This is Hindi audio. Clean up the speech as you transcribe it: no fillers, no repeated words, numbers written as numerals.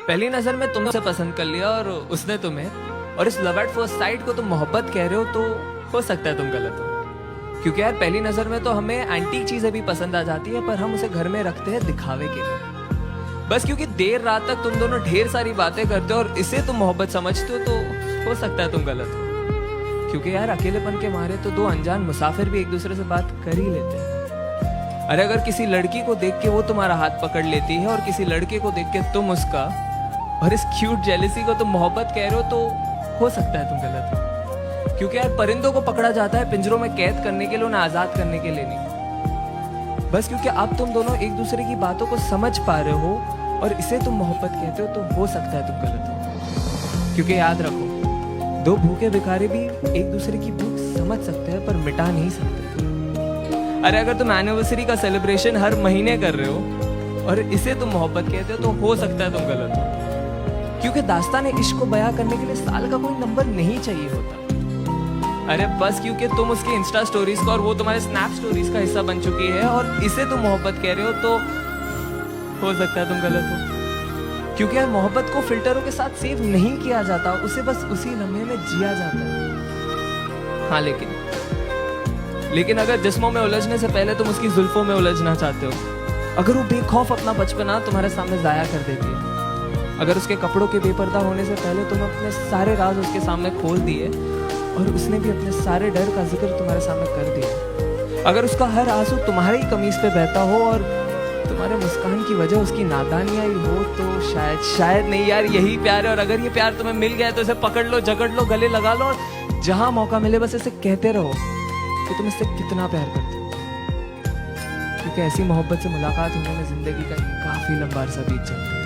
पहली नजर में तुमसे पसंद कर लिया और उसने तुम्हें, और इस लव एट फर्स्ट साइट को तुम मोहब्बत कह रहे हो, तो हो सकता है तुम गलत हो। क्योंकि यार पहली नजर में तो हमें एंटीक चीजें भी पसंद आ जाती है, पर हम उसे घर में रखते हैं दिखावे के लिए। बस क्योंकि देर रात तक तुम दोनों ढेर सारी बातें करते हो और इसे तुम मोहब्बत समझते हो, तो हो सकता है तुम गलत हो। क्योंकि यार अकेलेपन के मारे तो दो अनजान मुसाफिर भी एक दूसरे से बात कर ही लेते हैं। अरे अगर किसी लड़की को देख के वो तुम्हारा हाथ पकड़ लेती है और किसी लड़के को देख के तुम उसका, और इस क्यूट जेलिसी को तुम मोहब्बत कह रहे हो, तो हो सकता है तुम गलत हो। क्योंकि यार परिंदों को पकड़ा जाता है पिंजरों में कैद करने के लिए, उन्हें आजाद करने के लिए नहीं। बस क्योंकि अब तुम दोनों एक दूसरे की बातों को समझ पा रहे हो और इसे तुम मोहब्बत कहते हो, तो हो सकता है तुम गलत हो। क्योंकि याद रखो, दो भूखे भिखारी भी एक दूसरे की भूख समझ सकते हैं पर मिटा नहीं सकते। अरे अगर तुम एनिवर्सरी का सेलिब्रेशन हर महीने कर रहे हो और इसे तुम मोहब्बत कहते हो, तो हो सकता है तुम गलत हो। क्योंकि दास्तान इश्क को बयां करने के लिए साल का कोई नंबर नहीं चाहिए होता। अरे बस क्योंकि तुम उसकी इंस्टा स्टोरीज का और वो तुम्हारे स्नैप स्टोरीज का हिस्सा बन चुकी है और इसे तुम मोहब्बत कह रहे हो, तो हो सकता है तुम गलत हो। क्योंकि यार मोहब्बत को फिल्टरों के साथ सेव नहीं किया जाता, उसे बस उसी लम्हे में जिया जाता है। हाँ लेकिन अगर जिस्मों में उलझने से पहले तुम उसकी जुल्फों में उलझना चाहते हो, अगर वो बेखौफ अपना बचपना तुम्हारे सामने जाया कर देती है, अगर उसके कपड़ों के बेपर्दा होने से पहले तुम अपने सारे राज उसके सामने खोल दिए और उसने भी अपने सारे डर का जिक्र तुम्हारे सामने कर दिया, अगर उसका हर आंसू तुम्हारे ही कमीज पे बहता हो और तुम्हारे मुस्कान की वजह उसकी नादानी आई हो, तो शायद नहीं यार यही प्यार है। और अगर ये प्यार तुम्हें मिल गया है तो इसे पकड़ लो, जकड़ लो, गले लगा लो और जहां मौका मिले बस इसे कहते रहो कि तुम इससे कितना प्यार करते हो। क्योंकि ऐसी मोहब्बत से मुलाकात होने में जिंदगी का काफी लंबा अरसा बीत जाता है।